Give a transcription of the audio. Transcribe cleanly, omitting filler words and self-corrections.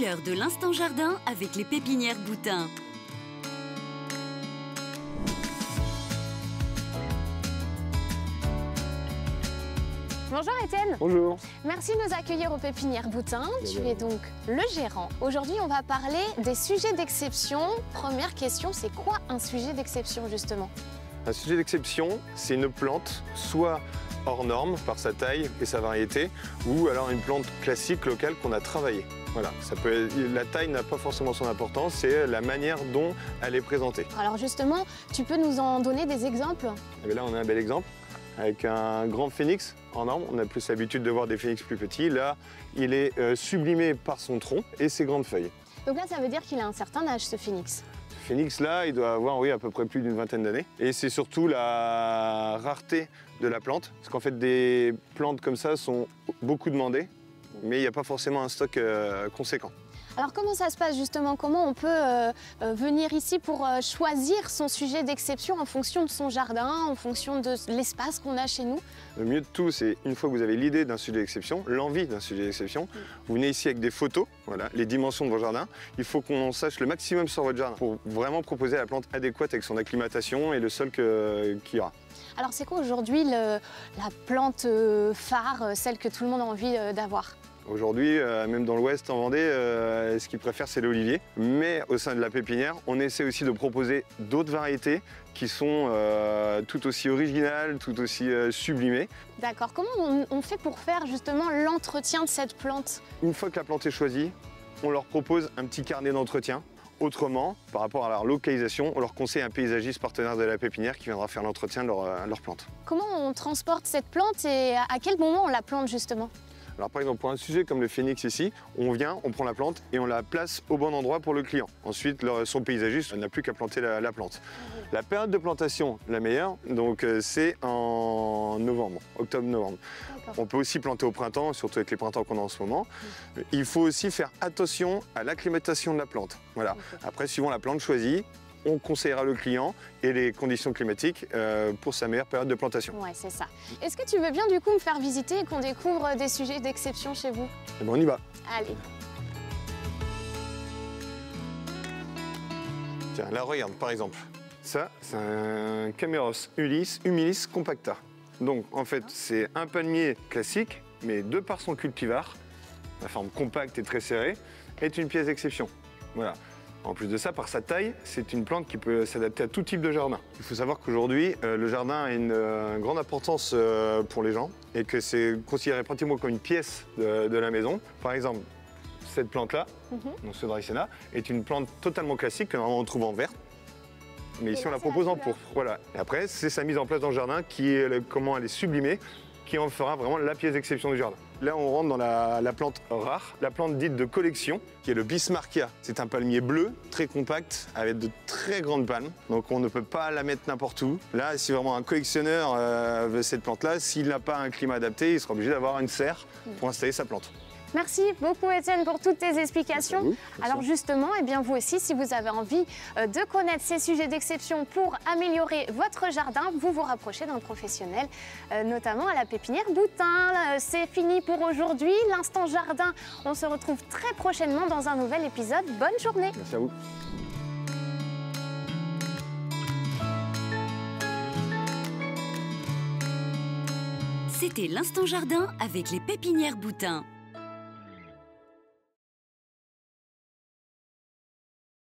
l'heure de l'instant jardin avec les pépinières Boutin. Bonjour Étienne. Bonjour. Merci de nous accueillir aux pépinières Boutin. Tu es donc le gérant. Aujourd'hui, on va parler des sujets d'exception. Première question, c'est quoi un sujet d'exception justement? Un sujet d'exception, c'est une plante soit hors norme par sa taille et sa variété, ou alors une plante classique locale qu'on a travaillée. Voilà, la taille n'a pas forcément son importance, c'est la manière dont elle est présentée. Alors justement, tu peux nous en donner des exemples? Et là, on a un bel exemple avec un grand phénix en norme. On a plus l'habitude de voir des phénix plus petits. Là, il est sublimé par son tronc et ses grandes feuilles. Donc là, ça veut dire qu'il a un certain âge, ce phénix. Ce phénix là, il doit avoir à peu près plus d'une vingtaine d'années. Et c'est surtout la rareté de la plante. Parce qu'en fait, des plantes comme ça sont beaucoup demandées, mais il n'y a pas forcément un stock conséquent. Alors comment ça se passe justement? Comment on peut venir ici pour choisir son sujet d'exception en fonction de son jardin, en fonction de l'espace qu'on a chez nous? Le mieux de tout, c'est une fois que vous avez l'idée d'un sujet d'exception, l'envie d'un sujet d'exception, vous venez ici avec des photos, voilà, les dimensions de votre jardin. Il faut qu'on sache le maximum sur votre jardin pour vraiment proposer la plante adéquate avec son acclimatation et le sol qu'il y aura. Alors c'est quoi aujourd'hui la plante phare, celle que tout le monde a envie d'avoir? Aujourd'hui, même dans l'ouest, en Vendée, ce qu'ils préfèrent, c'est l'olivier. Mais au sein de la pépinière, on essaie aussi de proposer d'autres variétés qui sont tout aussi originales, tout aussi sublimées. D'accord. Comment on fait pour faire justement l'entretien de cette plante? Une fois que la plante est choisie, on leur propose un petit carnet d'entretien. Autrement, par rapport à leur localisation, on leur conseille un paysagiste partenaire de la pépinière qui viendra faire l'entretien de leur plante. Comment on transporte cette plante et à quel moment on la plante justement? Alors par exemple, pour un sujet comme le phénix ici, on vient, on prend la plante et on la place au bon endroit pour le client. Ensuite, son paysagiste n'a plus qu'à planter la plante. La période de plantation, la meilleure, donc c'est en novembre, octobre-novembre. On peut aussi planter au printemps, surtout avec les printemps qu'on a en ce moment. Il faut aussi faire attention à l'acclimatation de la plante. Voilà. Après, suivant la plante choisie, on conseillera le client et les conditions climatiques pour sa meilleure période de plantation. Ouais, c'est ça. Est-ce que tu veux bien du coup me faire visiter et qu'on découvre des sujets d'exception chez vous? Et bon, on y va. Allez. Tiens, là regarde par exemple. Ça, c'est un Caméros humilis compacta. Donc en fait, c'est un palmier classique, mais de par son cultivar, la forme compacte et très serrée, est une pièce d'exception. Voilà. En plus de ça, par sa taille, c'est une plante qui peut s'adapter à tout type de jardin. Il faut savoir qu'aujourd'hui, le jardin a une grande importance pour les gens et que c'est considéré pratiquement comme une pièce de la maison. Par exemple, cette plante-là, donc ce Dracaena, est une plante totalement classique que normalement on trouve en vert. Mais ici, on la propose en pourpre. Voilà. Et après, c'est sa mise en place dans le jardin, comment elle est sublimée, qui en fera vraiment la pièce d'exception du jardin. Là, on rentre dans la plante rare, la plante dite de collection, qui est le Bismarckia. C'est un palmier bleu, très compact, avec de très grandes palmes. Donc on ne peut pas la mettre n'importe où. Là, si vraiment un collectionneur veut cette plante-là, s'il n'a pas un climat adapté, il sera obligé d'avoir une serre pour installer sa plante. Merci beaucoup Étienne pour toutes tes explications. Merci. Alors justement, eh bien vous aussi, si vous avez envie de connaître ces sujets d'exception pour améliorer votre jardin, vous vous rapprochez d'un professionnel, notamment à la pépinière Boutin. C'est fini pour aujourd'hui, l'instant jardin. On se retrouve très prochainement dans un nouvel épisode. Bonne journée. Merci à vous. C'était l'instant jardin avec les pépinières Boutin.